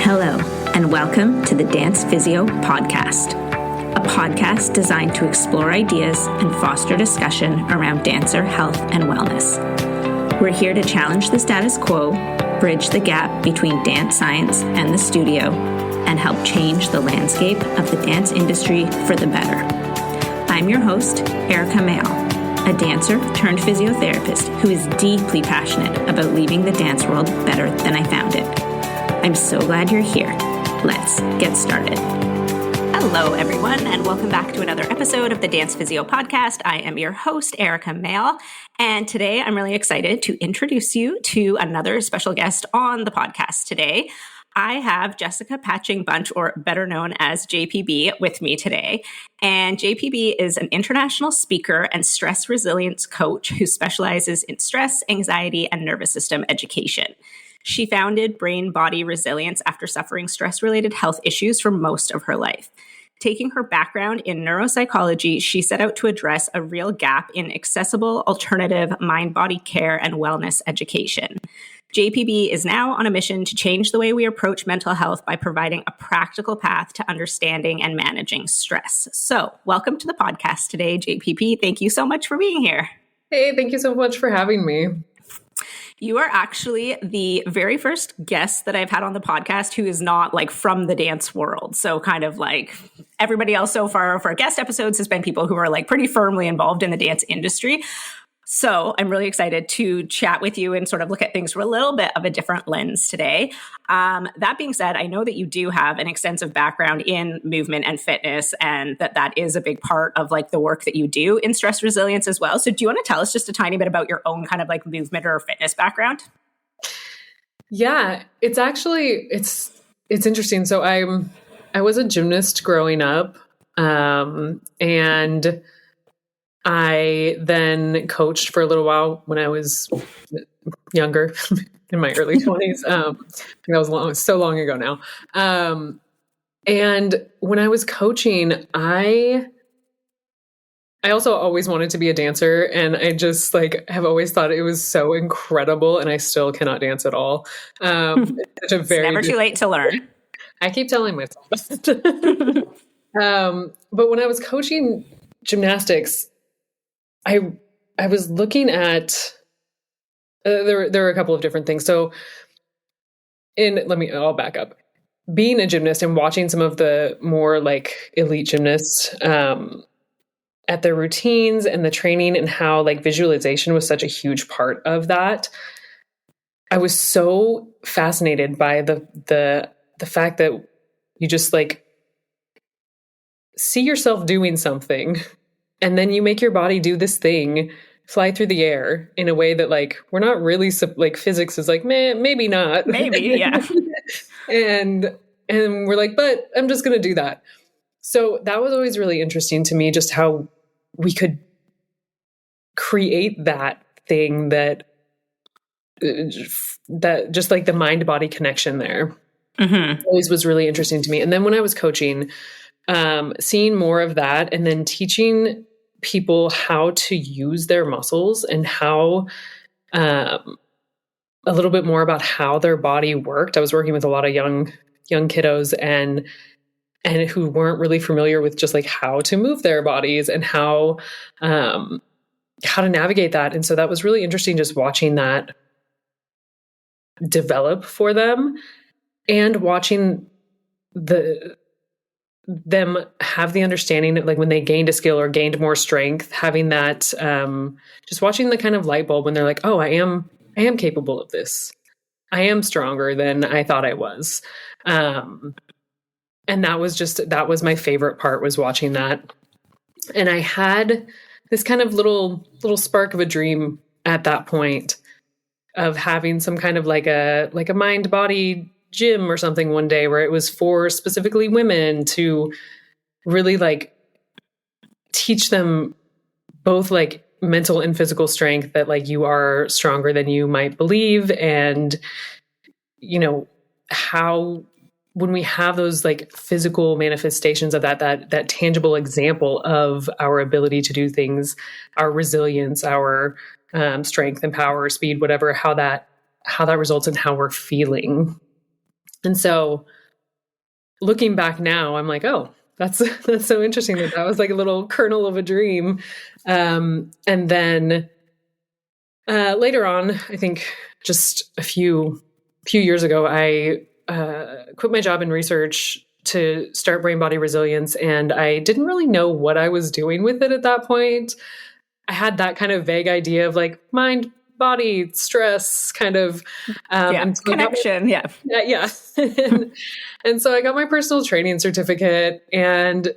Hello, and welcome to the Dance Physio Podcast, a podcast designed to explore ideas and foster discussion around dancer health and wellness. We're here to challenge the status quo, bridge the gap between dance science and the studio, and help change the landscape of the dance industry for the better. I'm your host, Erica Mayall, a dancer turned physiotherapist who is deeply passionate about leaving the dance world better than I found it. I'm so glad you're here. Let's get started. Hello, everyone, and welcome back to another episode of the Dance Physio Podcast. I am your host, Erica Mayall, and today I'm really excited to introduce you to another special guest on the podcast today. I have Jessica Patching Bunch, or better known as JPB, with me today. And JPB is an international speaker and stress resilience coach who specializes in stress, anxiety, and nervous system education. She founded Brain Body Resilience after suffering stress-related health issues for most of her life. Taking her background in neuropsychology, she set out to address a real gap in accessible, alternative mind-body care and wellness education. JPB is now on a mission to change the way we approach mental health by providing a practical path to understanding and managing stress. So, welcome to the podcast today, JPB. Thank you so much for being here. Hey, thank you so much for having me. You are actually the very first guest that I've had on the podcast who is not like from the dance world. So kind of like everybody else so far for guest episodes has been people who are like pretty firmly involved in the dance industry. So I'm really excited to chat with you and sort of look at things from a little bit of a different lens today. That being said, I know that you do have an extensive background in movement and fitness, and that is a big part of like the work that you do in stress resilience as well. So do you want to tell us just a tiny bit about your own kind of like movement or fitness background? Yeah, it's actually, it's interesting. So I was a gymnast growing up, and I then coached for a little while when I was younger, in my early 20s. That was so long ago now. And when I was coaching, I also always wanted to be a dancer, and I just like have always thought it was so incredible, and I still cannot dance at all. It's never too late to learn. I keep telling myself that. But when I was coaching gymnastics, I was looking at there were a couple of different things. So I'll back up. Being a gymnast and watching some of the more like elite gymnasts at their routines and the training and how like visualization was such a huge part of that. I was so fascinated by the fact that you just like see yourself doing something, and then you make your body do this thing, fly through the air in a way that like, we're not really like physics is like, maybe not. Maybe, yeah. and we're like, but I'm just going to do that. So that was always really interesting to me, just how we could create that thing that just like the mind body connection there always was really interesting to me. And then when I was coaching, seeing more of that and then teaching people how to use their muscles and how a little bit more about how their body worked. I was working with a lot of young kiddos and who weren't really familiar with just like how to move their bodies and how to navigate that. And so that was really interesting, just watching that develop for them and watching them have the understanding that like when they gained a skill or gained more strength, having that, just watching the kind of light bulb when they're like, oh, I am capable of this. I am stronger than I thought I was. And that was my favorite part, was watching that. And I had this kind of little spark of a dream at that point of having some kind of like a mind body gym or something one day where it was for specifically women to really like teach them both like mental and physical strength, that like you are stronger than you might believe. And, you know, how when we have those like physical manifestations of that tangible example of our ability to do things, our resilience, our strength and power, speed, whatever, how that results in how we're feeling. And so looking back now, I'm like, oh, that's so interesting that was like a little kernel of a dream. And then later on, I think just a few years ago, I quit my job in research to start Brain Body Resilience, and I didn't really know what I was doing with it at that point. I had that kind of vague idea of like mind, body, stress, kind of and so connection. Yeah. And so I got my personal training certificate and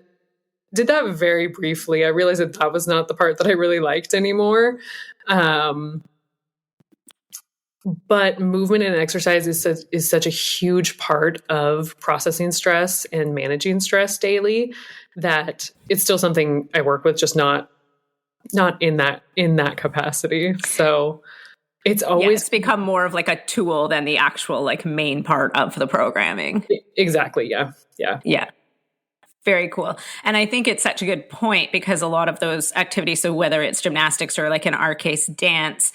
did that very briefly. I realized that was not the part that I really liked anymore. But movement and exercise is such a huge part of processing stress and managing stress daily that it's still something I work with, just not in that capacity. So it's always become more of like a tool than the actual like main part of the programming. Exactly. Yeah. Very cool. And I think it's such a good point because a lot of those activities, so whether it's gymnastics or like in our case, dance,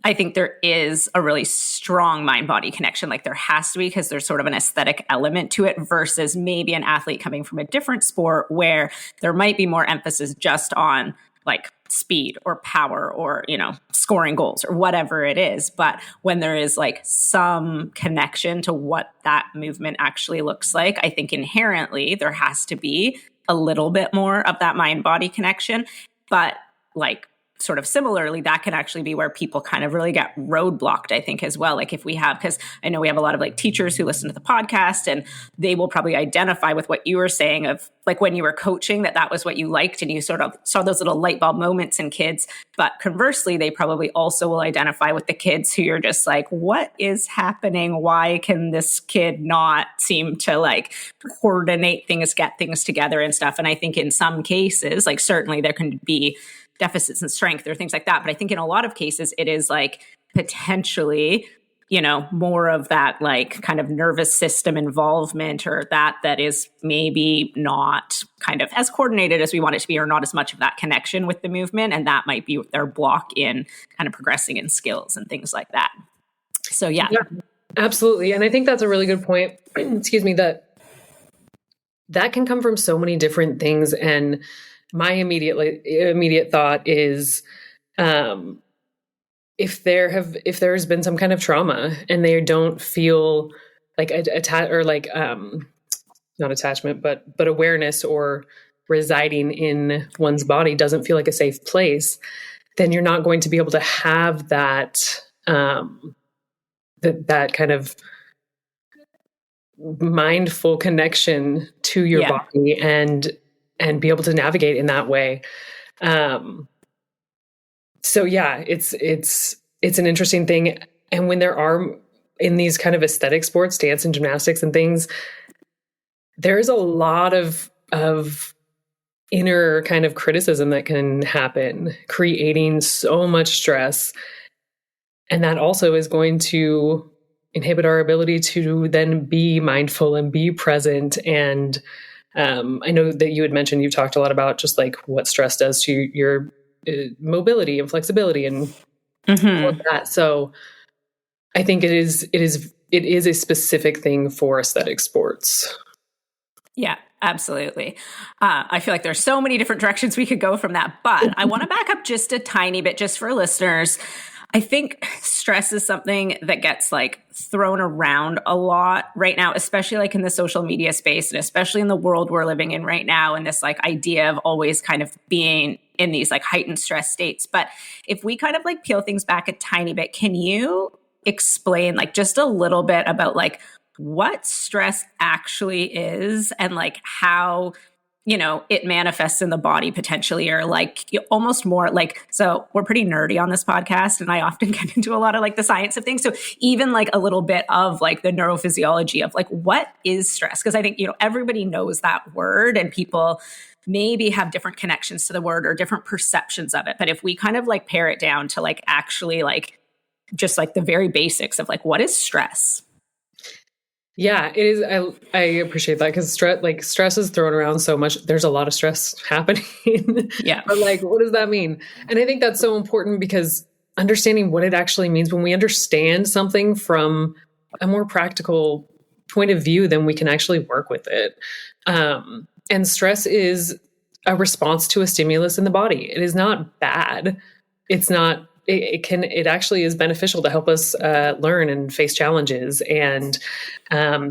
I think there is a really strong mind-body connection. Like there has to be, because there's sort of an aesthetic element to it versus maybe an athlete coming from a different sport where there might be more emphasis just on like speed or power or, scoring goals or whatever it is. But when there is like some connection to what that movement actually looks like, I think inherently there has to be a little bit more of that mind-body connection. But like, sort of similarly, that can actually be where people kind of really get roadblocked, I think, as well. Like if we have, because I know we have a lot of like teachers who listen to the podcast and they will probably identify with what you were saying of like when you were coaching, that was what you liked and you sort of saw those little light bulb moments in kids. But conversely, they probably also will identify with the kids who you're just like, what is happening? Why can this kid not seem to like coordinate things, get things together and stuff? And I think in some cases, like certainly there can be deficits in strength or things like that. But I think in a lot of cases, it is like potentially, more of that like kind of nervous system involvement or that is maybe not kind of as coordinated as we want it to be or not as much of that connection with the movement. And that might be their block in kind of progressing in skills and things like that. So yeah, absolutely. And I think that's a really good point. Excuse me, that can come from so many different things. And my immediate thought is, if there's been some kind of trauma and they don't feel like not attachment, but awareness or residing in one's body doesn't feel like a safe place, then you're not going to be able to have that that kind of mindful connection to your body and be able to navigate in that way. So yeah, it's an interesting thing. And when there are in these kind of aesthetic sports, dance and gymnastics and things, there's a lot of inner kind of criticism that can happen, creating so much stress. And that also is going to inhibit our ability to then be mindful and be present. And I know that you had mentioned, you've talked a lot about just like what stress does to your mobility and flexibility and all of that. So I think it is a specific thing for aesthetic sports. Yeah, absolutely. I feel like there's so many different directions we could go from that, but I want to back up just a tiny bit just for listeners. I think stress is something that gets like thrown around a lot right now, especially like in the social media space and especially in the world we're living in right now. And this like idea of always kind of being in these like heightened stress states. But if we kind of like peel things back a tiny bit, can you explain like just a little bit about like what stress actually is and like how it manifests in the body potentially, or like almost more like, so we're pretty nerdy on this podcast and I often get into a lot of like the science of things. So even like a little bit of like the neurophysiology of like, what is stress? Because I think, everybody knows that word and people maybe have different connections to the word or different perceptions of it. But if we kind of like pare it down to like actually like just like the very basics of like, what is stress? Yeah, it is. I appreciate that because stress is thrown around so much. There's a lot of stress happening. Yeah. But like, what does that mean? And I think that's so important because understanding what it actually means, when we understand something from a more practical point of view, then we can actually work with it. And stress is a response to a stimulus in the body. It is not bad. It actually is beneficial to help us learn and face challenges. And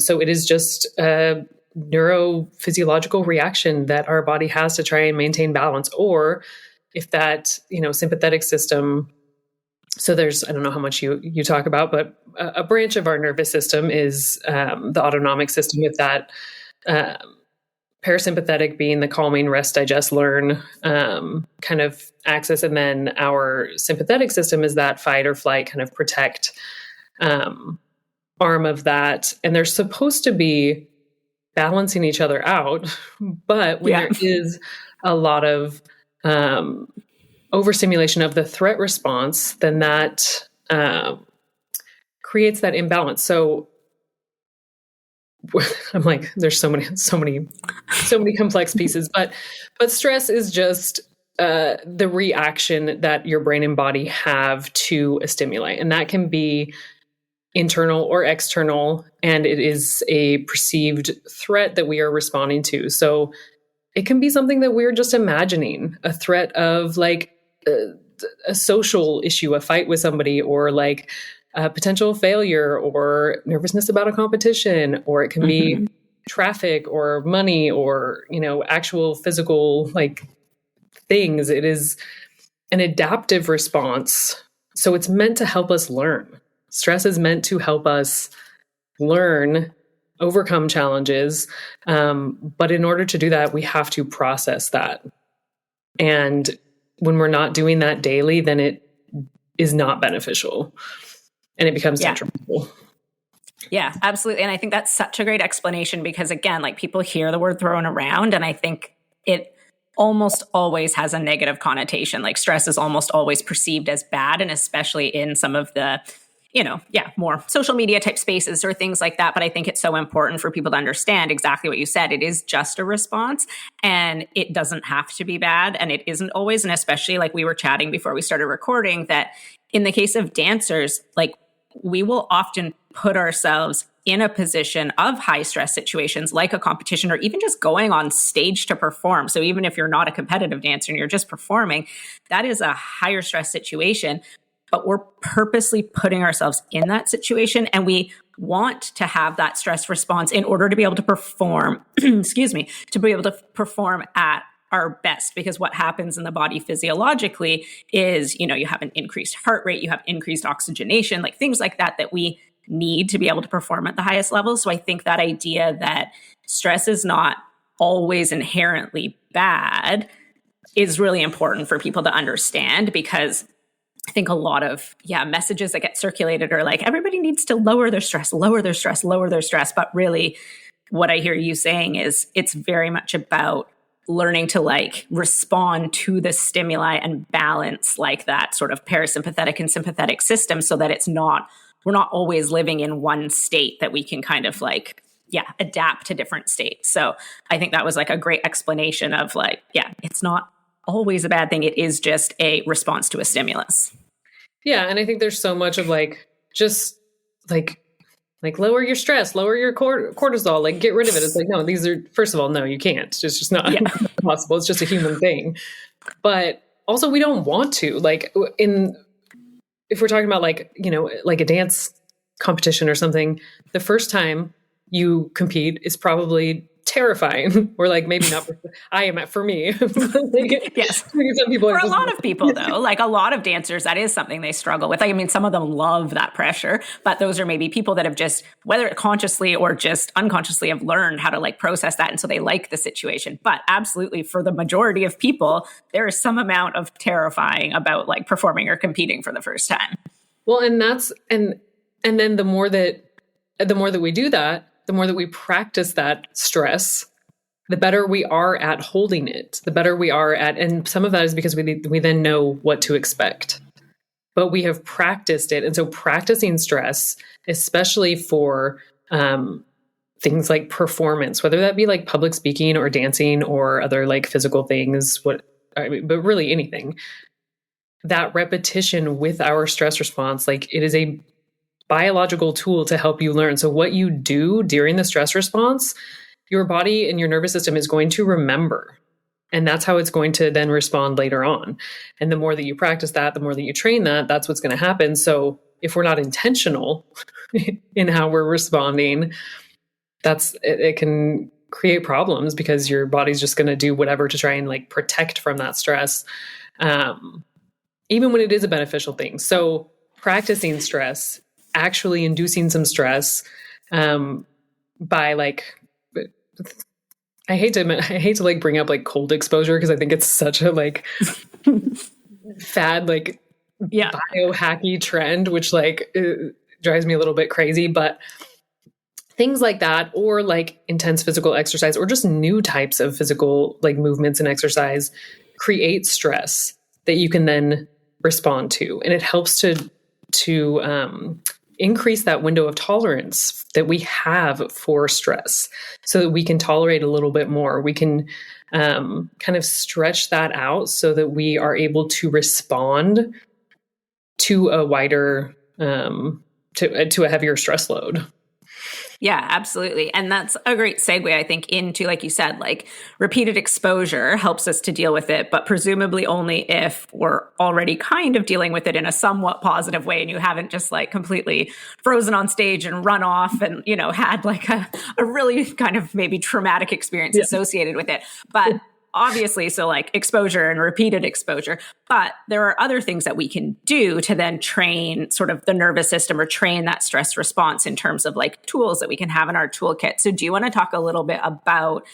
so it is just a neurophysiological reaction that our body has to try and maintain balance. Or if that, sympathetic system, so there's, I don't know how much you talk about, but a branch of our nervous system is the autonomic system, with that parasympathetic being the calming, rest, digest, learn kind of axis. And then our sympathetic system is that fight or flight, kind of protect arm of that. And they're supposed to be balancing each other out. But when there is a lot of overstimulation of the threat response, then that creates that imbalance. So I'm like, there's so many complex pieces, but stress is just the reaction that your brain and body have to a stimuli, and that can be internal or external, and it is a perceived threat that we are responding to. So it can be something that we're just imagining, a threat of like a social issue, a fight with somebody, or like potential failure, or nervousness about a competition, or it can be traffic or money, or, actual physical like things. It is an adaptive response. So it's meant to help us learn. Stress is meant to help us learn, overcome challenges. But in order to do that, we have to process that. And when we're not doing that daily, then it is not beneficial. And it becomes detrimental. Yeah, absolutely. And I think that's such a great explanation, because again, like, people hear the word thrown around, and I think it almost always has a negative connotation. Like, stress is almost always perceived as bad, and especially in some of the, more social media type spaces or things like that. But I think it's so important for people to understand exactly what you said. It is just a response, and it doesn't have to be bad, and it isn't always. And especially, like we were chatting before we started recording, that in the case of dancers, like, we will often put ourselves in a position of high stress situations, like a competition, or even just going on stage to perform. So even if you're not a competitive dancer and you're just performing, that is a higher stress situation. But we're purposely putting ourselves in that situation, and we want to have that stress response in order to be able to perform, to be able to perform at our best. Because what happens in the body physiologically is, you have an increased heart rate, you have increased oxygenation, like things like that, that we need to be able to perform at the highest level. So I think that idea that stress is not always inherently bad is really important for people to understand, because I think a lot of messages that get circulated are like, everybody needs to lower their stress, lower their stress, lower their stress. But really, what I hear you saying is it's very much about learning to like respond to the stimuli and balance like that sort of parasympathetic and sympathetic system, so that we're not always living in one state, that we can kind of like, adapt to different states. So I think that was like a great explanation of like, it's not always a bad thing. It is just a response to a stimulus. Yeah. And I think there's so much of like, just like lower your stress, lower your cortisol, like get rid of it. It's like, no, these are, first of all, no, you can't. It's just not possible. It's just a human thing. But also we don't want to, like if we're talking about like, like a dance competition or something, the first time you compete is probably terrifying, or like maybe not. For me. Like, yes. Some people for a lot of people though, like a lot of dancers, that is something they struggle with. Like, I mean, some of them love that pressure, but those are maybe people that have just, whether consciously or just unconsciously, have learned how to like process that. And so they like the situation. But absolutely, for the majority of people, there is some amount of terrifying about like performing or competing for the first time. Well, and that's, and then the more that we do that, the more that we practice that stress, the better we are at holding it, the better we are at, and some of that is because we then know what to expect, but we have practiced it. And so practicing stress, especially for things like performance, whether that be like public speaking or dancing or other like physical things, but really anything, that repetition with our stress response, like it is a biological tool to help you learn. So what you do during the stress response, your body and your nervous system is going to remember. And that's how it's going to then respond later on. And the more that you practice that, the more that you train that, that's what's going to happen. So if we're not intentional in how we're responding, it can create problems because your body's just going to do whatever to try and like protect from that stress, even when it is a beneficial thing. So practicing stress, actually inducing some stress by like, I hate to like bring up like cold exposure because I think it's such a like fad, like biohacky trend, which like drives me a little bit crazy, but things like that, or like intense physical exercise, or just new types of physical like movements and exercise create stress that you can then respond to. And it helps to increase that window of tolerance that we have for stress so that we can tolerate a little bit more. We can kind of stretch that out so that we are able to respond to a wider, to a heavier stress load. Yeah, absolutely. And that's a great segue, I think, into, like you said, like repeated exposure helps us to deal with it, but presumably only if we're already kind of dealing with it in a somewhat positive way and you haven't just like completely frozen on stage and run off and, you know, had like a really kind of maybe traumatic experience associated with it. But obviously, so like exposure and repeated exposure, but there are other things that we can do to then train sort of the nervous system or train that stress response in terms of like tools that we can have in our toolkit. So do you want to talk a little bit about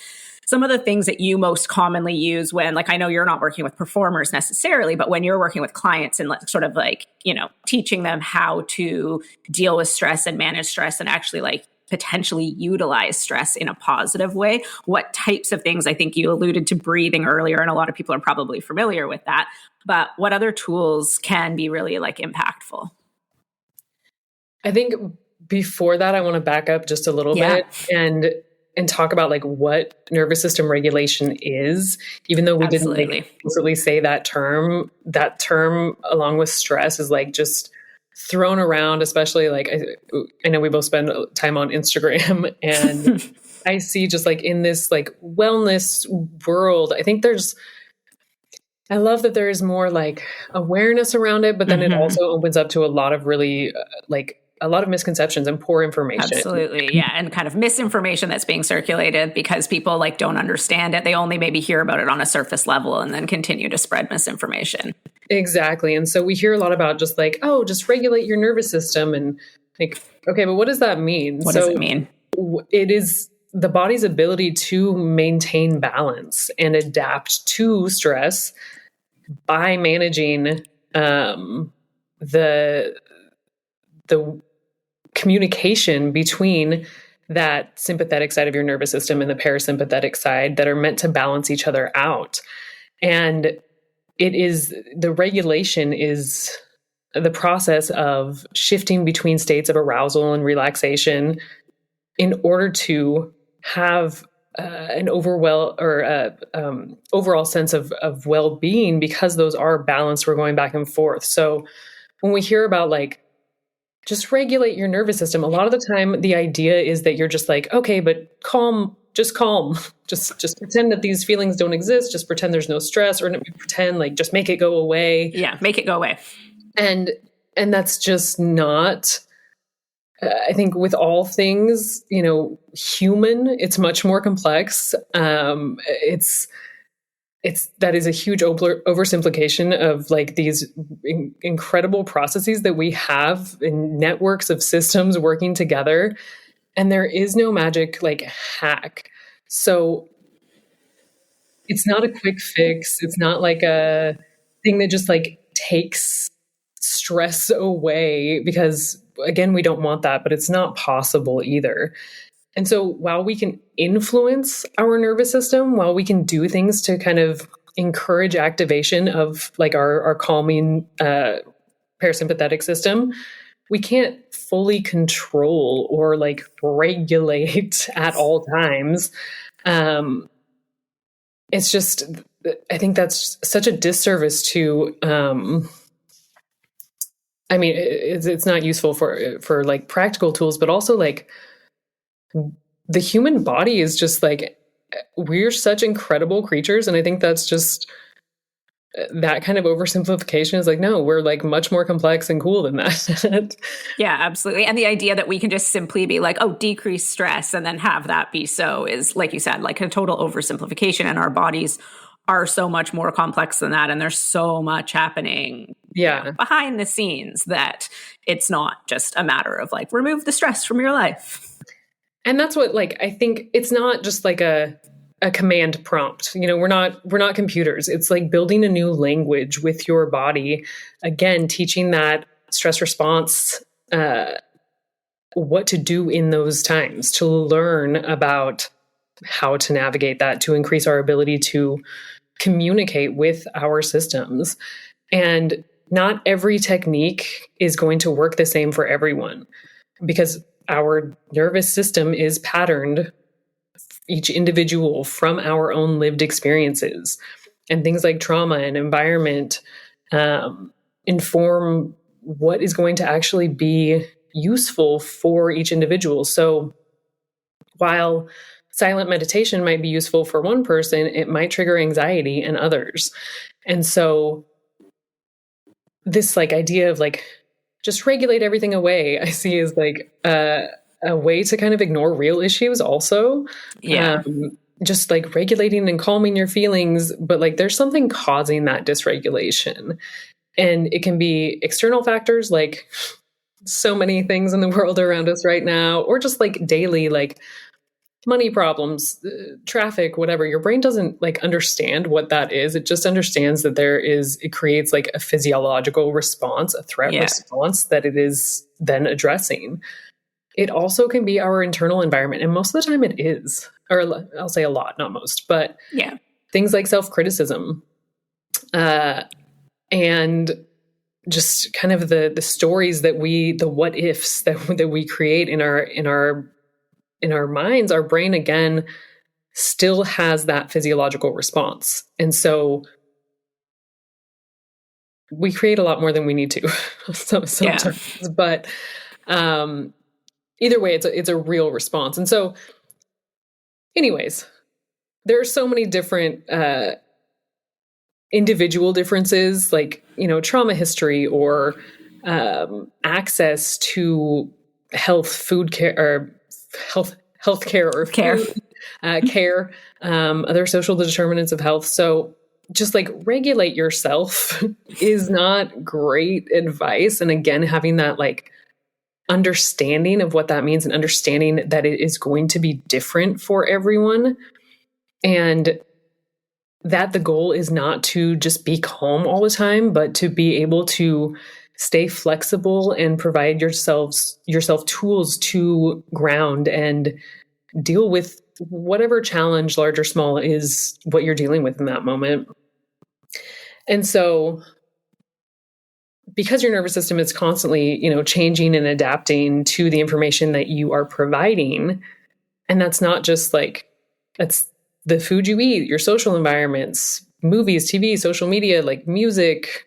some of the things that you most commonly use when, like, I know you're not working with performers necessarily, but when you're working with clients and like, sort of like, you know, teaching them how to deal with stress and manage stress and actually like potentially utilize stress in a positive way? What types of things? I think you alluded to breathing earlier, and a lot of people are probably familiar with that, but what other tools can be really like impactful? I think before that, I want to back up just a little bit and talk about like what nervous system regulation is, even though we didn't like explicitly say that term along with stress is like just thrown around, especially like I know we both spend time on Instagram and I see just like in this like wellness world, I love that there is more like awareness around it, but then it also opens up to a lot of really like a lot of misconceptions and poor information. Absolutely. Yeah. And kind of misinformation that's being circulated because people like don't understand it. They only maybe hear about it on a surface level and then continue to spread misinformation. Exactly. And so we hear a lot about just like, oh, just regulate your nervous system. And like, okay, but what does that mean? What does it mean? It is the body's ability to maintain balance and adapt to stress by managing the communication between that sympathetic side of your nervous system and the parasympathetic side that are meant to balance each other out. And the regulation is the process of shifting between states of arousal and relaxation in order to have an overall sense of well-being, because those are balanced. We're going back and forth. So when we hear about like, just regulate your nervous system, a lot of the time the idea is that you're just like, okay, but calm, just pretend that these feelings don't exist. Just pretend there's no stress, or pretend like just make it go away. Yeah, make it go away. And that's just not, I think with all things, you know, human, it's much more complex. That is a huge oversimplification of like these incredible processes that we have in networks of systems working together. And there is no magic like hack. So it's not a quick fix. It's not like a thing that just like takes stress away, because again, we don't want that, but it's not possible either. And so while we can influence our nervous system, while we can do things to kind of encourage activation of like our calming parasympathetic system, we can't fully control or like regulate at all times. It's just, I think that's such a disservice to I mean, it's not useful for like practical tools, but also like the human body is just like, we're such incredible creatures. And I think that's just that kind of oversimplification is like, no, we're like much more complex and cool than that. Yeah, absolutely. And the idea that we can just simply be like, oh, decrease stress and then have that be so is, like you said, like a total oversimplification. And our bodies are so much more complex than that. And there's so much happening behind the scenes that it's not just a matter of like, remove the stress from your life. And that's what, like, I think it's not just like a command prompt. You know, we're not computers. It's like building a new language with your body. Again, teaching that stress response, what to do in those times, to learn about how to navigate that, to increase our ability to communicate with our systems. And not every technique is going to work the same for everyone, because our nervous system is patterned, each individual, from our own lived experiences. And things like trauma and environment inform what is going to actually be useful for each individual. So while silent meditation might be useful for one person, it might trigger anxiety in others. And so this like idea of like, just regulate everything away, I see as like a way to kind of ignore real issues also. Yeah. Just like regulating and calming your feelings, but like there's something causing that dysregulation. And it can be external factors, like so many things in the world around us right now, or just like daily, like money problems, traffic, whatever. Your brain doesn't like understand what that is. It just understands that it creates like a physiological response, a threat response that it is then addressing. It also can be our internal environment. And most of the time it is, or I'll say a lot, not most, but things like self-criticism, and just kind of the stories that the what ifs that we create in our minds. Our brain, again, still has that physiological response. And so we create a lot more than we need to sometimes, but either way, it's a real response. And so anyways, there are so many different individual differences, like, you know, trauma history or access to health care, or care, care, other social determinants of health. So just like regulate yourself is not great advice. And again, having that like understanding of what that means and understanding that it is going to be different for everyone, and that the goal is not to just be calm all the time, but to be able to stay flexible and provide yourself tools to ground and deal with whatever challenge, large or small, is what you're dealing with in that moment. And so because your nervous system is constantly, you know, changing and adapting to the information that you are providing, and that's not just like, that's the food you eat, your social environments, movies, TV, social media, like music,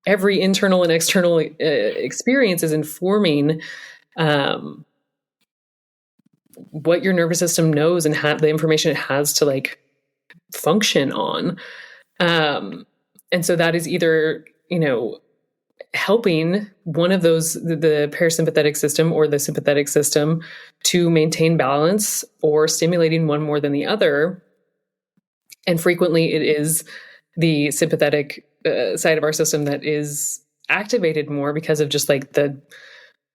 every internal and external experience is informing what your nervous system knows and the information it has to like function on. And so that is either, you know, helping one of those, the parasympathetic system or the sympathetic system, to maintain balance, or stimulating one more than the other. And frequently it is the sympathetic side of our system that is activated more because of just like the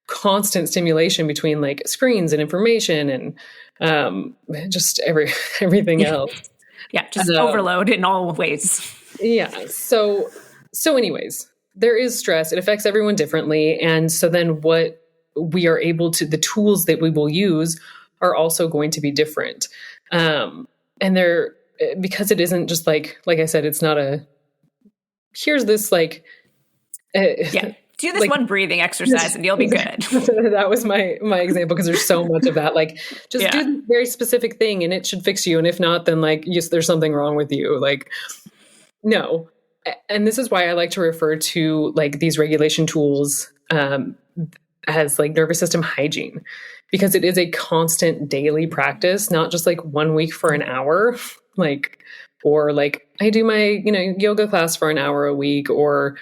constant stimulation between like screens and information and just everything else. Just overload in all ways. So anyways, there is stress. It affects everyone differently. And so then what we are able to, the tools that we will use are also going to be different. And because it isn't just like I said, it's not here's this like, do this like, one breathing exercise and you'll be good. That was my example, because there's so much of that. Like, just do this very specific thing and it should fix you. And if not, then like, yes, there's something wrong with you. Like, no. and this is why I like to refer to like these regulation tools as like nervous system hygiene, because it is a constant daily practice, not just like 1 week for an hour, like, or like I do my, yoga class for an hour a week or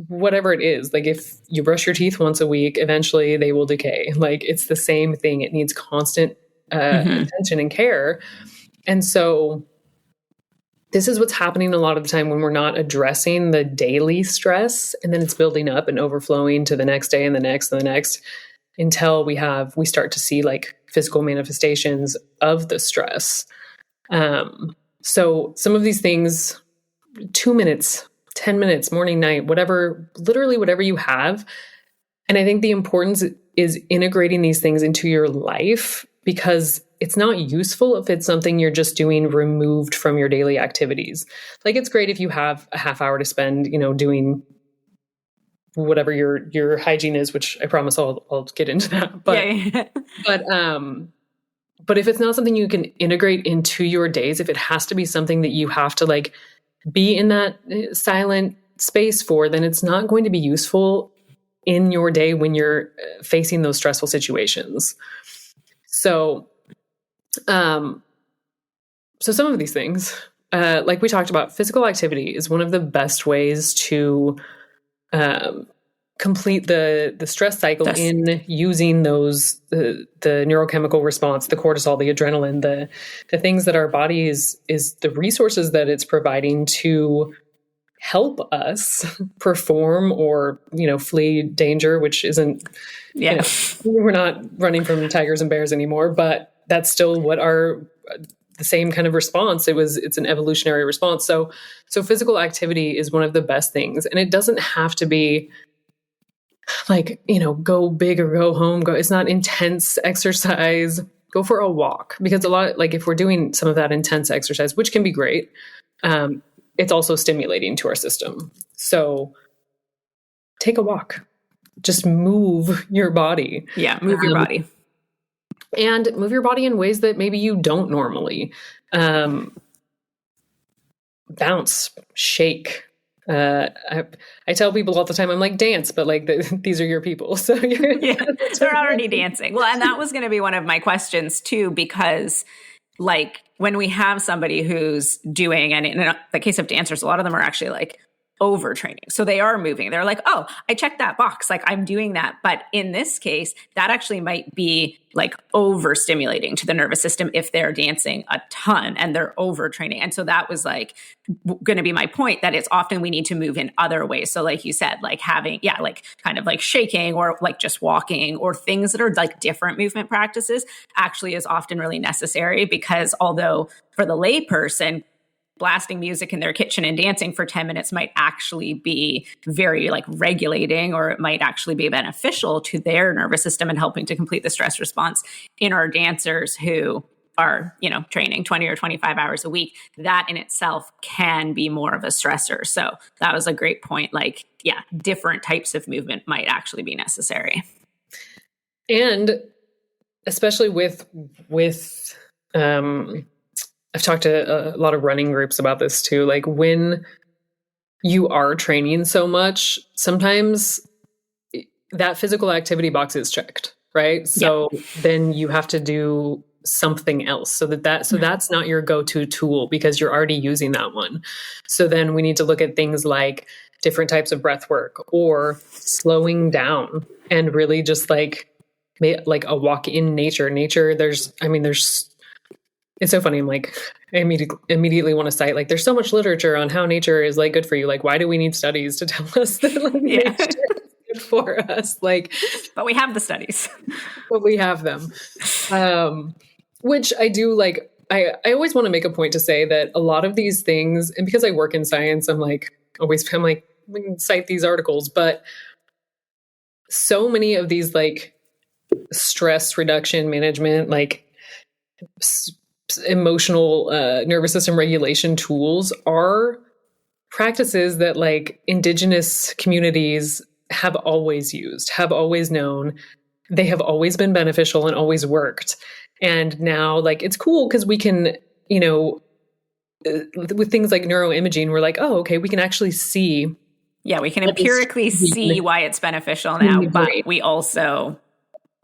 whatever it is. Like if you brush your teeth once a week, eventually they will decay. Like it's the same thing. It needs constant attention and care. And so this is what's happening a lot of the time when we're not addressing the daily stress, and then it's building up and overflowing to the next day and the next and the next, until we start to see like physical manifestations of the stress. So some of these things, 2 minutes, 10 minutes, morning, night, whatever, literally whatever you have. And I think the importance is integrating these things into your life, because it's not useful if it's something you're just doing removed from your daily activities. Like it's great if you have a half hour to spend, doing whatever your hygiene is, which I promise I'll get into that. But, but if it's not something you can integrate into your days, if it has to be something that you have to like be in that silent space for, then it's not going to be useful in your day when you're facing those stressful situations. So, so some of these things, like we talked about, physical activity is one of the best ways to complete the stress cycle in using those the neurochemical response, the cortisol, the adrenaline, the things that our body is the resources that it's providing to help us perform or flee danger, which isn't we're not running from tigers and bears anymore, but that's still what the same kind of response. It's an evolutionary response. So physical activity is one of the best things, and it doesn't have to be like, go big or go home. It's not intense exercise. Go for a walk, because a lot, like if we're doing some of that intense exercise, which can be great, it's also stimulating to our system. So take a walk, just move your body. Yeah. Move your body. And move your body in ways that maybe you don't normally. Bounce, shake. I tell people all the time, I'm like, dance, but like these are your people. So they're already dancing. Well, and that was going to be one of my questions too, because like when we have somebody who's doing, and in the case of dancers, a lot of them are actually like overtraining. So they are moving. They're like, oh, I checked that box. Like I'm doing that. But in this case, that actually might be like overstimulating to the nervous system if they're dancing a ton and they're overtraining. And so that was like going to be my point, that it's often we need to move in other ways. So like you said, like having, like kind of like shaking or like just walking or things that are like different movement practices actually is often really necessary, because although for the lay person, blasting music in their kitchen and dancing for 10 minutes might actually be very like regulating, or it might actually be beneficial to their nervous system and helping to complete the stress response. In our dancers who are, training 20 or 25 hours a week, that in itself can be more of a stressor. So that was a great point. Like, different types of movement might actually be necessary. And especially with I've talked to a lot of running groups about this too. Like when you are training so much, sometimes that physical activity box is checked, right? So then you have to do something else so that's not your go-to tool, because you're already using that one. So then we need to look at things like different types of breath work or slowing down and really just like a walk in nature. It's so funny. I'm like, I immediately want to cite, like, there's so much literature on how nature is like good for you. Like, why do we need studies to tell us that like nature is good for us? Like, but we have the studies. But we have them. Which I do like. I always want to make a point to say that a lot of these things, and because I work in science, I'm like, we can cite these articles, but so many of these like stress reduction management, like emotional nervous system regulation tools are practices that like indigenous communities have always used, have always known. They have always been beneficial and always worked. And now like it's cool because we can, with things like neuroimaging, we're like, oh, okay, we can actually see. Yeah, we can empirically see why it's beneficial now, but we also,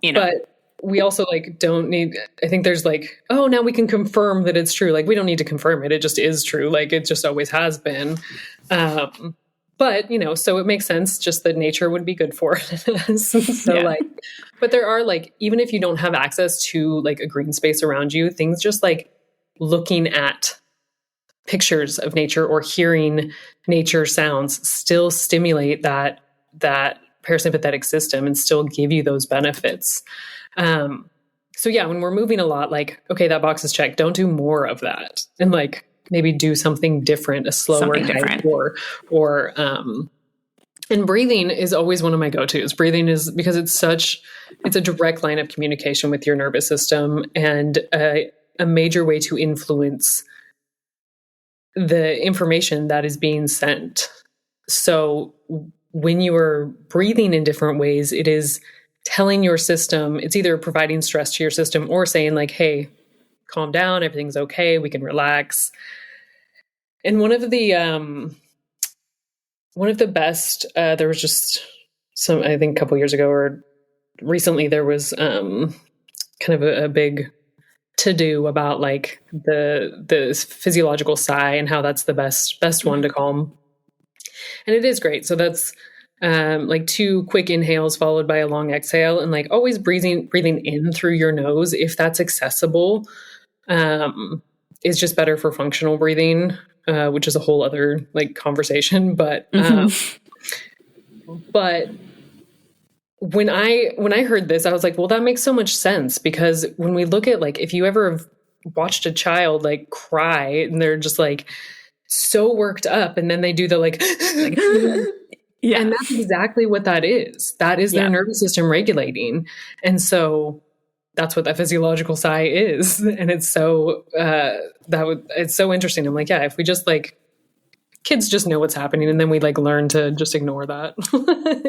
But we also like don't need, I think there's like, oh, now we can confirm that it's true. Like we don't need to confirm it. It just is true. Like it just always has been. But, so it makes sense just that nature would be good for it. But there are like, even if you don't have access to like a green space around you, things just like looking at pictures of nature or hearing nature sounds still stimulate that parasympathetic system and still give you those benefits. So yeah, when we're moving a lot, like, okay, that box is checked. Don't do more of that. And like, maybe do something different, a slower type or and breathing is always one of my go-tos. Breathing is because it's a direct line of communication with your nervous system and a major way to influence the information that is being sent. So when you are breathing in different ways, it is telling your system, it's either providing stress to your system or saying like, hey, calm down, everything's okay, we can relax. And one of the best, there was just some, I think a couple years ago or recently, there was kind of a big to-do about like the physiological sigh and how that's the best one to calm. And it is great. So that's like 2 quick inhales followed by a long exhale, and like always breathing in through your nose if that's accessible, is just better for functional breathing. Which is a whole other like conversation, but but when I heard this, I was like, well, that makes so much sense, because when we look at like, if you ever have watched a child like cry and they're just like so worked up, and then they do the like yeah, and that's exactly what that is. That is their nervous system regulating, and so that's what that physiological sigh is. And it's so, it's so interesting. I'm like, yeah, if we just like, kids just know what's happening and then we like learn to just ignore that.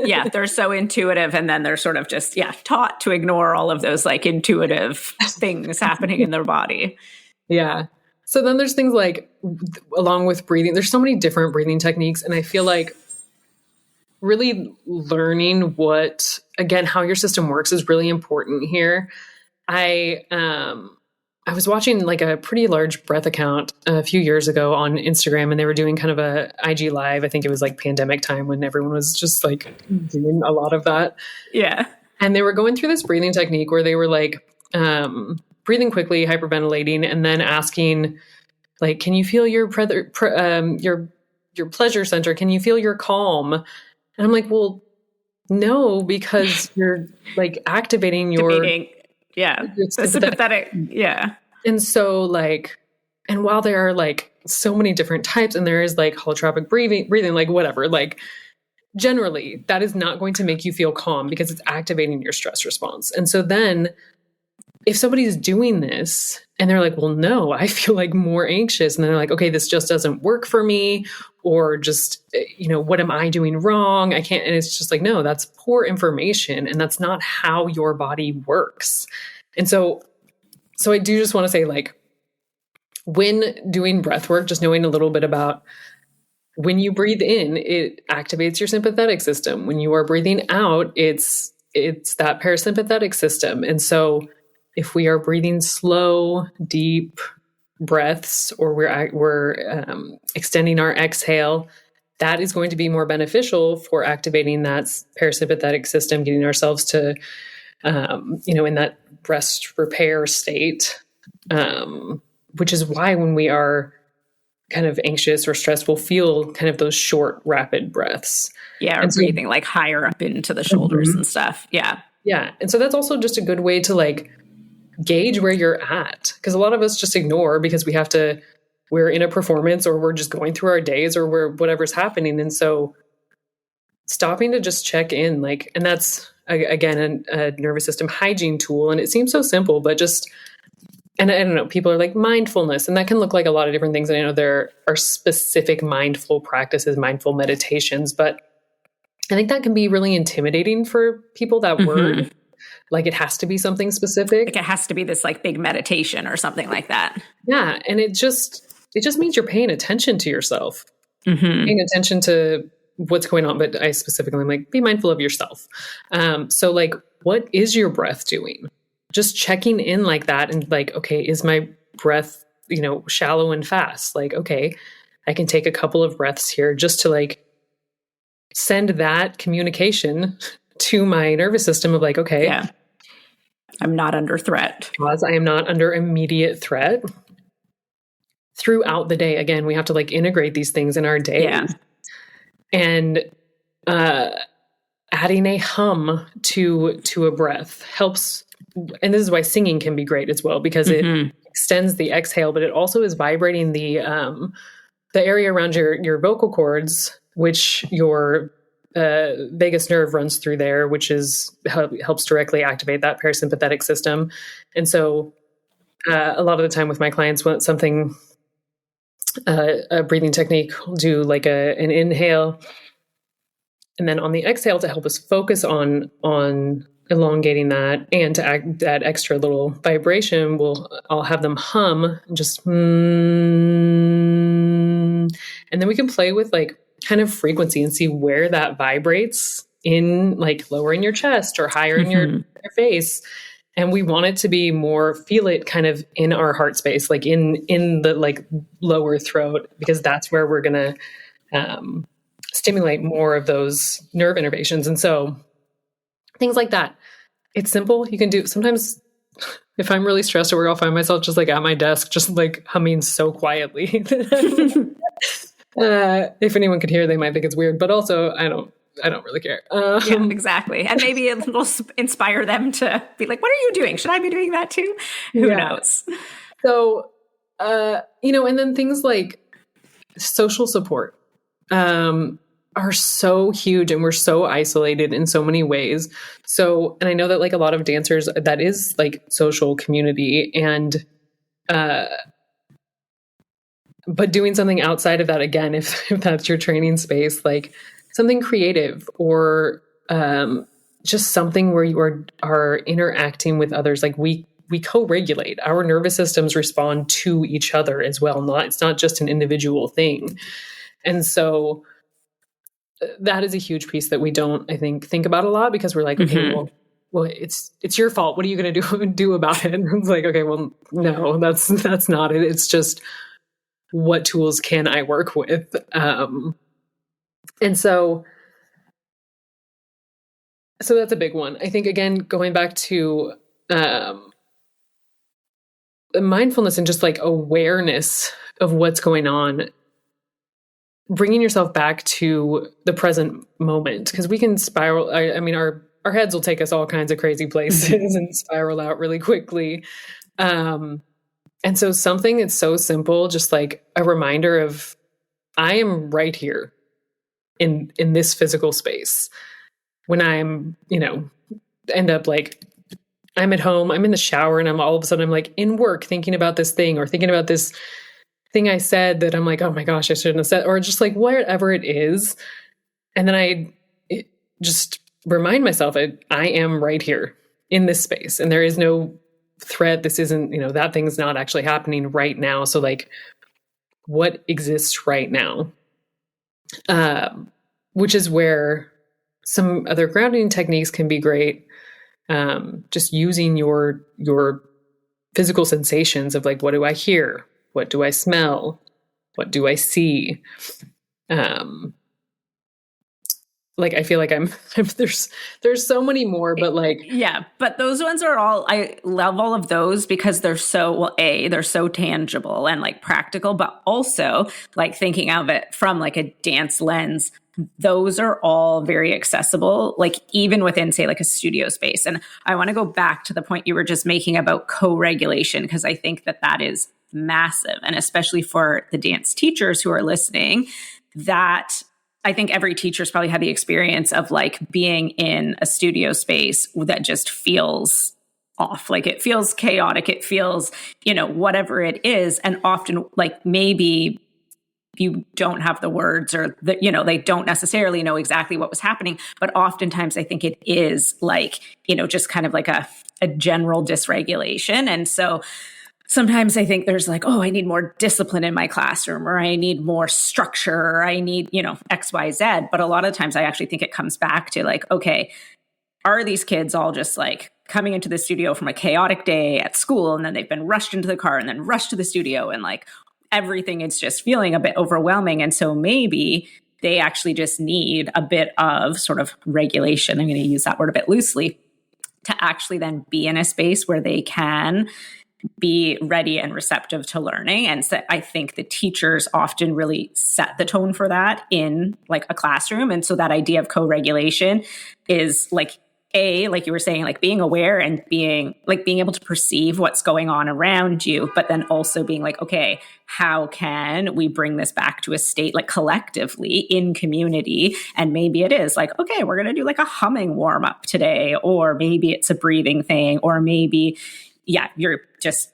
Yeah. They're so intuitive. And then they're sort of just, taught to ignore all of those like intuitive things happening in their body. Yeah. So then there's things like, along with breathing, there's so many different breathing techniques. And I feel like really learning how your system works is really important here. I was watching like a pretty large breath account a few years ago on Instagram, and they were doing kind of a IG live. I think it was like pandemic time when everyone was just like doing a lot of that. Yeah. And they were going through this breathing technique where they were like breathing quickly, hyperventilating, and then asking like, can you feel your pleasure center? Can you feel your calm? And I'm like, well, no, because you're like activating your sympathetic. Yeah. And so like, and while there are like so many different types, and there is like holotropic breathing, like whatever, like generally that is not going to make you feel calm because it's activating your stress response. And so then if somebody's doing this and they're like, well, no, I feel like more anxious. And they're like, okay, this just doesn't work for me, or just, what am I doing wrong? I can't. And it's just like, no, that's poor information. And that's not how your body works. And so I do just want to say, like, when doing breath work, just knowing a little bit about when you breathe in, it activates your sympathetic system. When you are breathing out, it's that parasympathetic system. And so if we are breathing slow, deep breaths, or we're extending our exhale, that is going to be more beneficial for activating that parasympathetic system, getting ourselves to, in that rest repair state, which is why when we are kind of anxious or stressed, we'll feel kind of those short, rapid breaths. Yeah, or breathing like higher up into the shoulders and stuff. Yeah. Yeah. And so that's also just a good way to like gauge where you're at, because a lot of us just ignore because we're in a performance, or we're just going through our days, or we're whatever's happening. And so stopping to just check in, like, and that's again a nervous system hygiene tool. And it seems so simple, but just, and I don't know, people are like mindfulness, and that can look like a lot of different things. And I know there are specific mindful practices, mindful meditations, but I think that can be really intimidating for people, that word. Like it has to be something specific. Like it has to be this like big meditation or something like that. Yeah. And it just, it just means you're paying attention to yourself, paying attention to what's going on. But I specifically am like, be mindful of yourself. So like, what is your breath doing? Just checking in like that and like, okay, is my breath, shallow and fast? Like, okay, I can take a couple of breaths here just to like send that communication to my nervous system of like, okay, yeah, I'm not under threat. Pause. I am not under immediate threat. Throughout the day, again, we have to like integrate these things in our day. Yeah. And adding a hum to a breath helps. And this is why singing can be great as well, because it extends the exhale, but it also is vibrating the area around your vocal cords, which your vagus nerve runs through there, which helps directly activate that parasympathetic system. And so a lot of the time with my clients, when something, a breathing technique, will do like an inhale, and then on the exhale to help us focus on elongating that and to add that extra little vibration, I'll have them hum just, and then we can play with like kind of frequency and see where that vibrates in like lower in your chest or higher in your face. And we want it to be more, feel it kind of in our heart space, like in the like lower throat, because that's where we're going to stimulate more of those nerve innervations. And so things like that. It's simple. You can do sometimes. If I'm really stressed at work, I'll find myself just like at my desk, just like humming so quietly. If anyone could hear, they might think it's weird, but also I don't really care. Yeah, exactly. And maybe it'll inspire them to be like, what are you doing? Should I be doing that too? Who knows? So, and then things like social support are so huge, and we're so isolated in so many ways. So, and I know that like a lot of dancers, that is like social community, and but doing something outside of that, again, if that's your training space, like something creative or just something where you are interacting with others. Like we co-regulate. Our nervous systems respond to each other as well. It's not just an individual thing. And so that is a huge piece that we don't, I think about a lot, because we're like, okay, well, it's your fault. What are you going to do about it? And it's like, okay, well, no, that's not it. It's just, what tools can I work with? And so that's a big one. I think, again, going back to mindfulness and just like awareness of what's going on, bringing yourself back to the present moment, because we can spiral. I mean, our heads will take us all kinds of crazy places and spiral out really quickly. And so something that's so simple, just like a reminder of, I am right here in this physical space. When I'm, end up like, I'm at home, I'm in the shower, and I'm all of a sudden I'm like in work thinking about this thing, or thinking about this thing I said that I'm like, oh my gosh, I shouldn't have said, or just like whatever it is. And then I just remind myself, I am right here in this space, and there is no threat. This isn't, that thing's not actually happening right now. So like, what exists right now? Which is where some other grounding techniques can be great. Just using your physical sensations of like, what do I hear? What do I smell? What do I see? Like, I feel like there's so many more, but like, yeah, but those ones are all, I love all of those because they're so, they're so tangible and like practical, but also like thinking of it from like a dance lens, those are all very accessible, like even within, say, like a studio space. And I want to go back to the point you were just making about co-regulation, because I think that is massive. And especially for the dance teachers who are listening, that I think every teacher's probably had the experience of like being in a studio space that just feels off. Like it feels chaotic. It feels, whatever it is. And often like maybe you don't have the words, or they don't necessarily know exactly what was happening. But oftentimes I think it is like, just kind of like a general dysregulation. And so sometimes I think there's like, oh, I need more discipline in my classroom, or I need more structure, or I need, X, Y, Z. But a lot of times I actually think it comes back to like, okay, are these kids all just like coming into the studio from a chaotic day at school, and then they've been rushed into the car and then rushed to the studio, and like everything is just feeling a bit overwhelming. And so maybe they actually just need a bit of sort of regulation. I'm going to use that word a bit loosely, to actually then be in a space where they can be ready and receptive to learning. And so I think the teachers often really set the tone for that in like a classroom. And so that idea of co-regulation is like, like you were saying, like being aware and being able to perceive what's going on around you, but then also being like, okay, how can we bring this back to a state like collectively in community? And maybe it is like, okay, we're going to do like a humming warm up today, or maybe it's a breathing thing, or maybe, you're just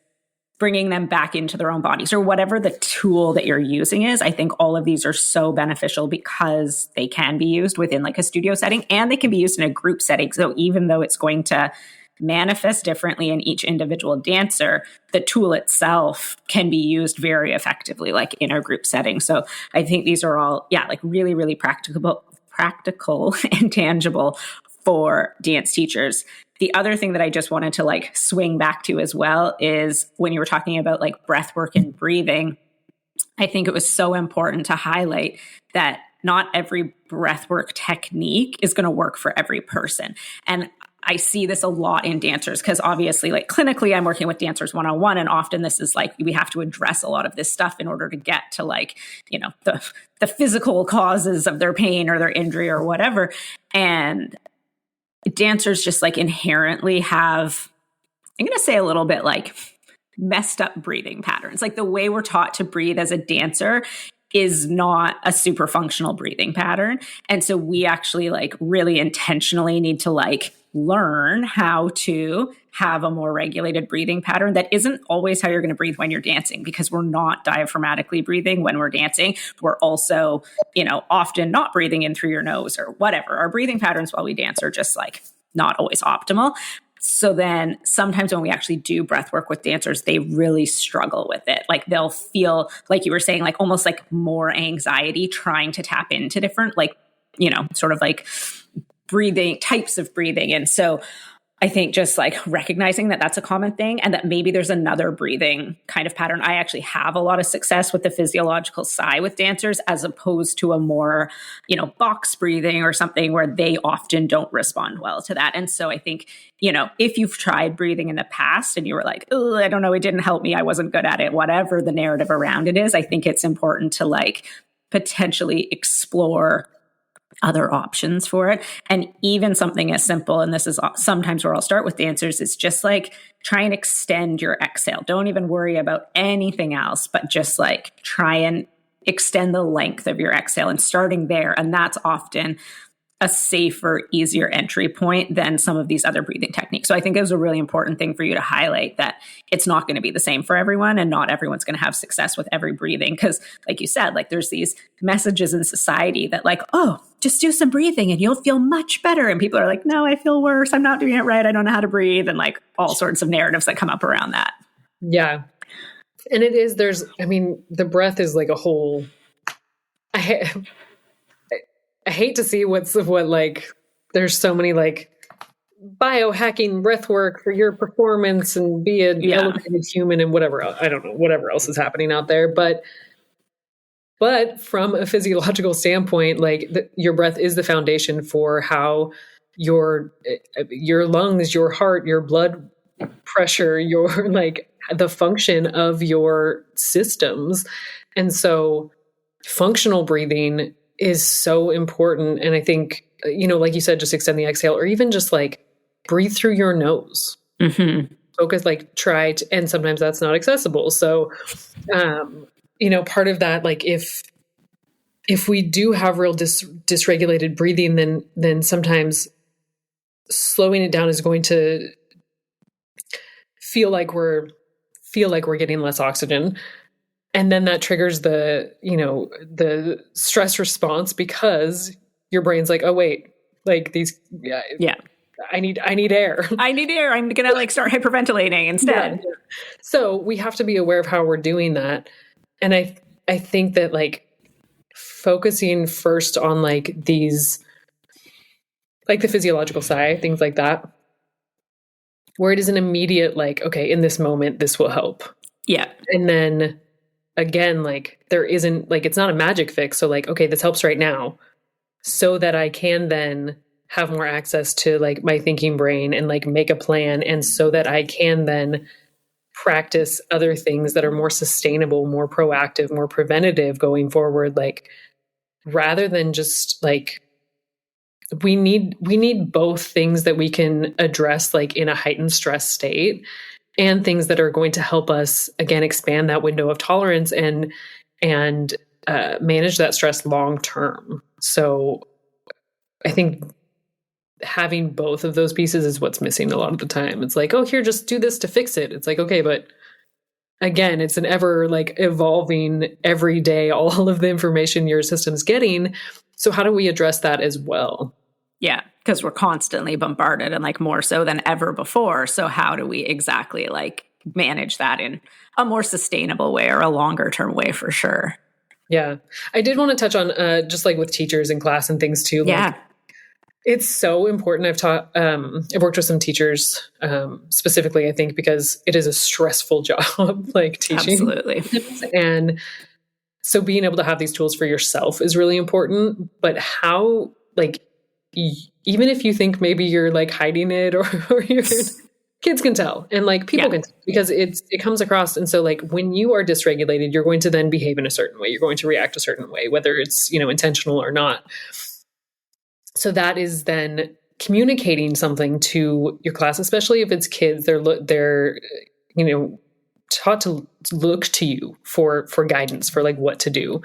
bringing them back into their own bodies, or whatever the tool that you're using is. I think all of these are so beneficial because they can be used within like a studio setting, and they can be used in a group setting. So even though it's going to manifest differently in each individual dancer, the tool itself can be used very effectively, like in a group setting. So I think these are all, like really, really practical and tangible for dance teachers. The other thing that I just wanted to like swing back to as well is when you were talking about like breath work and breathing, I think it was so important to highlight that not every breath work technique is going to work for every person. And I see this a lot in dancers because obviously like clinically I'm working with dancers one-on-one, and often this is like we have to address a lot of this stuff in order to get to like, the physical causes of their pain or their injury or whatever. And dancers just like inherently have, I'm going to say a little bit like messed up breathing patterns. Like the way we're taught to breathe as a dancer is not a super functional breathing pattern. And so we actually like really intentionally need to like learn how to have a more regulated breathing pattern that isn't always how you're going to breathe when you're dancing, because we're not diaphragmatically breathing when we're dancing. We're also, often not breathing in through your nose or whatever. Our breathing patterns while we dance are just like not always optimal. So then sometimes when we actually do breath work with dancers, they really struggle with it. Like they'll feel, like you were saying, like almost like more anxiety trying to tap into different, like, sort of like breathing types of breathing. And so I think just like recognizing that that's a common thing, and that maybe there's another breathing kind of pattern. I actually have a lot of success with the physiological sigh with dancers, as opposed to a more, box breathing or something where they often don't respond well to that. And so I think, if you've tried breathing in the past and you were like, oh, I don't know, it didn't help me, I wasn't good at it, whatever the narrative around it is, I think it's important to like potentially explore other options for it. And even something as simple, and this is sometimes where I'll start with dancers, is just like try and extend your exhale. Don't even worry about anything else, but just like try and extend the length of your exhale and starting there. And that's often a safer, easier entry point than some of these other breathing techniques. So I think it was a really important thing for you to highlight that it's not going to be the same for everyone, and not everyone's going to have success with every breathing. Because like you said, like there's these messages in society that like, oh, just do some breathing and you'll feel much better. And people are like, no, I feel worse. I'm not doing it right. I don't know how to breathe. And like all sorts of narratives that come up around that. Yeah. And it is, the breath is like a whole, I hate to see what like, there's so many like biohacking breath work for your performance and be an elevated human and whatever else. I don't know, whatever else is happening out there. But from a physiological standpoint, like your breath is the foundation for how your lungs, your heart, your blood pressure, your like the function of your systems. And so functional breathing is so important. And I think, like you said, just extend the exhale, or even just like breathe through your nose. Mm-hmm. Focus, like and sometimes that's not accessible. So, part of that, like if we do have real dysregulated breathing, then sometimes slowing it down is going to feel like we're getting less oxygen. And then that triggers the stress response, because your brain's like, oh wait, like these, I need air. I need air. I'm going to like start hyperventilating instead. Yeah. So we have to be aware of how we're doing that. And I think that like focusing first on like these, like the physiological side, things like that, where it is an immediate, like, okay, in this moment, this will help. Yeah. And then again, like there isn't like, it's not a magic fix. So like, okay, this helps right now so that I can then have more access to like my thinking brain and like make a plan. And so that I can then practice other things that are more sustainable, more proactive, more preventative going forward. Like rather than just like, we need both things that we can address like in a heightened stress state and things that are going to help us again expand that window of tolerance and manage that stress long term. So I think having both of those pieces is what's missing a lot of the time. It's like, oh, here, just do this to fix it. It's like, okay, but again, it's an ever like evolving every day, all of the information your system's getting. So how do we address that as well? Yeah, because we're constantly bombarded and like more so than ever before. So how do we exactly like manage that in a more sustainable way or a longer term way for sure? Yeah. I did want to touch on just like with teachers in class and things too. Like, yeah. It's so important. I've worked with some teachers specifically, I think, because it is a stressful job, like teaching. Absolutely. And so being able to have these tools for yourself is really important. But how, like, even if you think maybe you're like hiding it or your kids can tell and like people can tell because it comes across. And so like when you are dysregulated, you're going to then behave in a certain way. You're going to react a certain way, whether it's, intentional or not. So that is then communicating something to your class, especially if it's kids. They're taught to look to you for guidance for like what to do.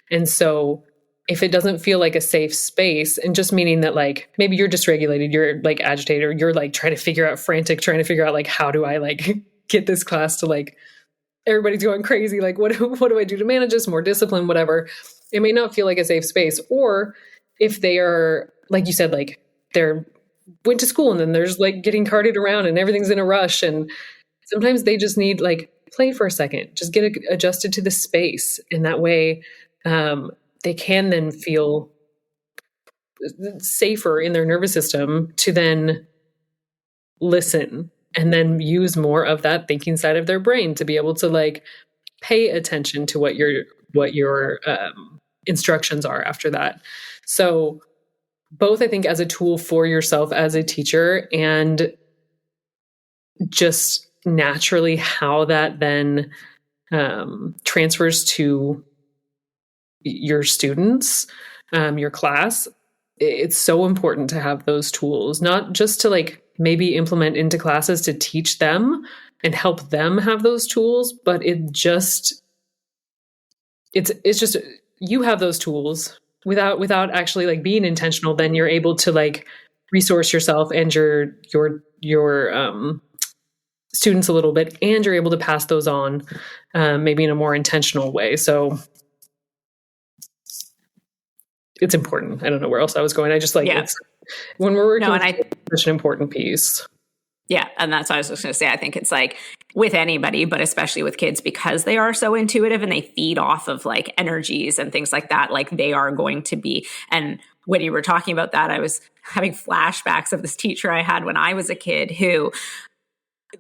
And so if it doesn't feel like a safe space, and just meaning that like maybe you're dysregulated, you're like agitated, or you're like trying to figure out like how do I like get this class to like everybody's going crazy, like what do I do to manage this, more discipline, whatever. It may not feel like a safe space. Or if they are, like you said, like they're went to school and then there's like getting carted around and everything's in a rush, and sometimes they just need like play for a second, just get adjusted to the space, and that way they can then feel safer in their nervous system to then listen and then use more of that thinking side of their brain to be able to like pay attention to what your instructions are after that. So both, I think, as a tool for yourself as a teacher, and just naturally how that then transfers to your students, your class. It's so important to have those tools, not just to like maybe implement into classes to teach them and help them have those tools, but it's just you have those tools without actually like being intentional. Then you're able to like resource yourself and your students a little bit, and you're able to pass those on maybe in a more intentional way. So it's important. I don't know where else I was going. I just like it's, when we're working it's such an important piece. Yeah. And that's what I was just going to say. I think it's like with anybody, but especially with kids, because they are so intuitive and they feed off of like energies and things like that, like they are going to be. And when you were talking about that, I was having flashbacks of this teacher I had when I was a kid who,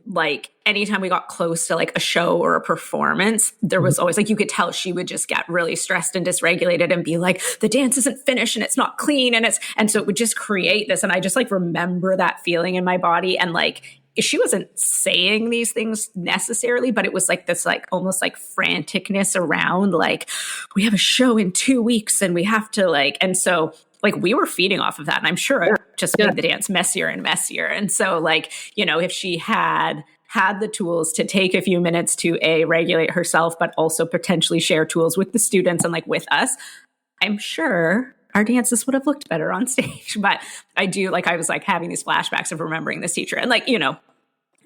like, anytime we got close to like a show or a performance, there was always like, you could tell she would just get really stressed and dysregulated and be like, the dance isn't finished and it's not clean. And so it would just create this. And I just like remember that feeling in my body. And like, she wasn't saying these things necessarily, but it was like this, like almost like franticness around like, we have a show in 2 weeks and we have to like, and so like we were feeding off of that. And I'm sure it just made the dance messier and messier. And so like, if she had the tools to take a few minutes to regulate herself, but also potentially share tools with the students and like with us, I'm sure our dances would have looked better on stage. But I do, like, I was like having these flashbacks of remembering this teacher and like,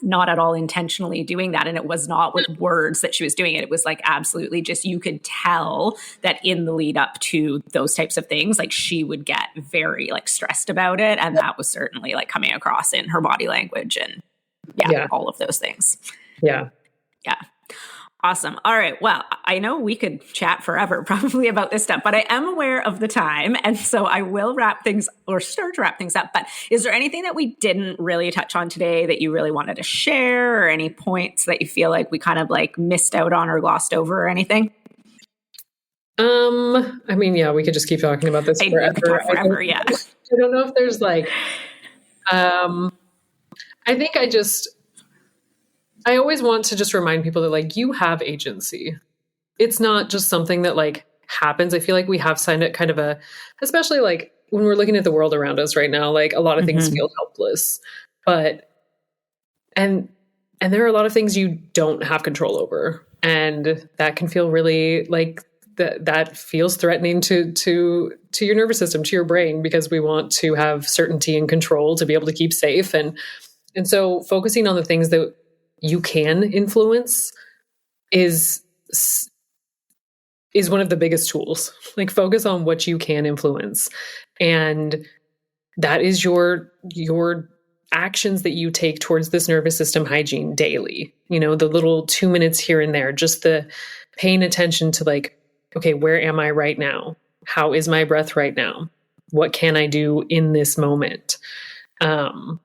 not at all intentionally doing that. And it was not with words that she was doing it. It was like absolutely just, you could tell that in the lead up to those types of things, like she would get very like stressed about it. And that was certainly like coming across in her body language and all of those things. Yeah. Yeah. Awesome. All right. Well, I know we could chat forever probably about this stuff, but I am aware of the time. And so I will start to wrap things up. But is there anything that we didn't really touch on today that you really wanted to share, or any points that you feel like we kind of like missed out on or glossed over or anything? I mean, yeah, we could just keep talking about this forever. I don't know if there's like, I think I always want to just remind people that like you have agency. It's not just something that like happens. I feel like we have signed it kind of especially like when we're looking at the world around us right now, like a lot of things feel helpless, and there are a lot of things you don't have control over. And that can feel really like that feels threatening to your nervous system, to your brain, because we want to have certainty and control to be able to keep safe. And so focusing on the things that you can influence is one of the biggest tools. Like focus on what you can influence. And that is your actions that you take towards this nervous system hygiene daily. You know, the little 2 minutes here and there, just the paying attention to like, okay, where am I right now? How is my breath right now? What can I do in this moment? And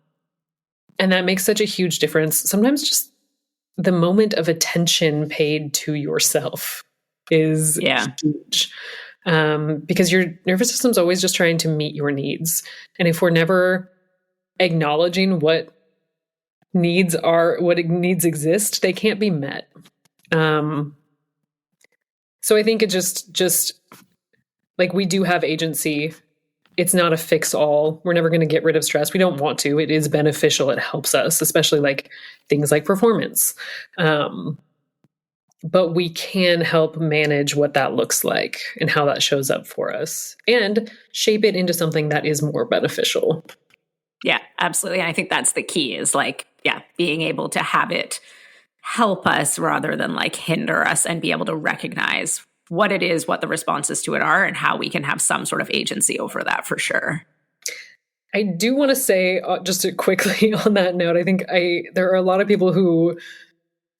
that makes such a huge difference. Sometimes just the moment of attention paid to yourself is huge. Because your nervous system's always just trying to meet your needs. And if we're never acknowledging what needs exist, they can't be met. So I think it just like we do have agency. It's not a fix-all. We're never going to get rid of stress. We don't want to. It is beneficial. It helps us, especially like things like performance. But we can help manage what that looks like and how that shows up for us and shape it into something that is more beneficial. Yeah, absolutely. And I think that's the key is like, being able to have it help us rather than like hinder us, and be able to recognize what it is, what the responses to it are, and how we can have some sort of agency over that for sure. I do want to say just quickly on that note, I think there are a lot of people who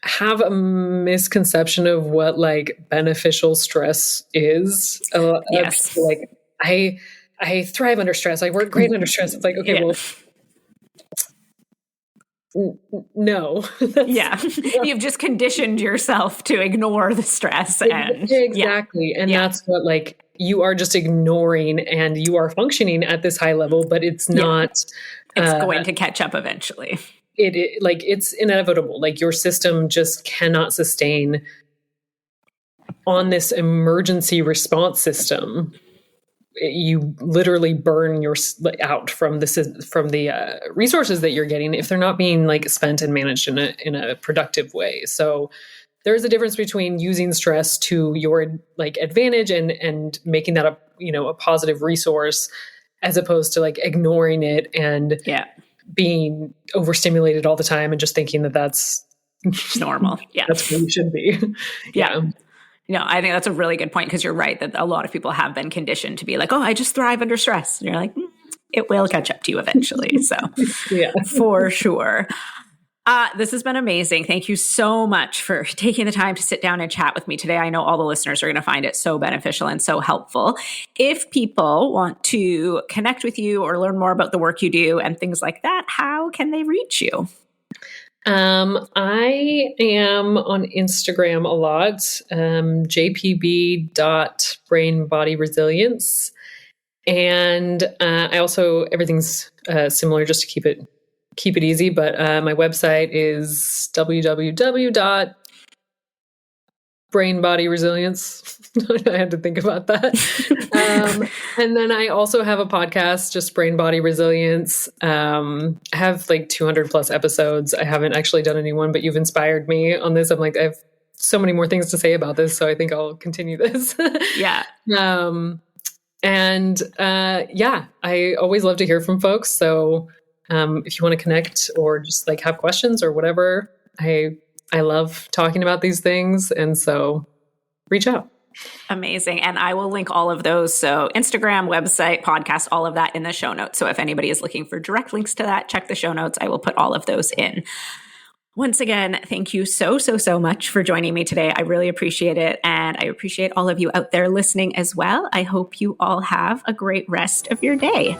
have a misconception of what like beneficial stress is. Yes. Like I thrive under stress. I work great under stress. It's like, okay, well, no. You've just conditioned yourself to ignore the stress. Exactly. And that's what like you are just ignoring, and you are functioning at this high level, but it's not. It's going to catch up eventually. It's inevitable. Like your system just cannot sustain on this emergency response system. You literally burn out from the resources that you're getting if they're not being like spent and managed in a productive way. So there's a difference between using stress to your like advantage and making that a positive resource, as opposed to like ignoring it and being overstimulated all the time and just thinking that that's normal. That's where you should be. No, I think that's a really good point, because you're right that a lot of people have been conditioned to be like, oh, I just thrive under stress. And you're like, it will catch up to you eventually. So for sure. This has been amazing. Thank you so much for taking the time to sit down and chat with me today. I know all the listeners are going to find it so beneficial and so helpful. If people want to connect with you or learn more about the work you do and things like that, how can they reach you? I am on Instagram a lot, jpb.brainbodyresilience. And I also, everything's similar just to keep it easy. But my website is www.brainbodyresilience. I had to think about that. And then I also have a podcast, just Brain Body Resilience. I have like 200 plus episodes. I haven't actually done any one, but you've inspired me on this. I'm like, I have so many more things to say about this, so I think I'll continue this. I always love to hear from folks. So If you want to connect or just like have questions or whatever, I love talking about these things. And so reach out. Amazing. And I will link all of those. So Instagram, website, podcast, all of that in the show notes. So if anybody is looking for direct links to that, check the show notes. I will put all of those in. Once again, thank you so much for joining me today. I really appreciate it. And I appreciate all of you out there listening as well. I hope you all have a great rest of your day.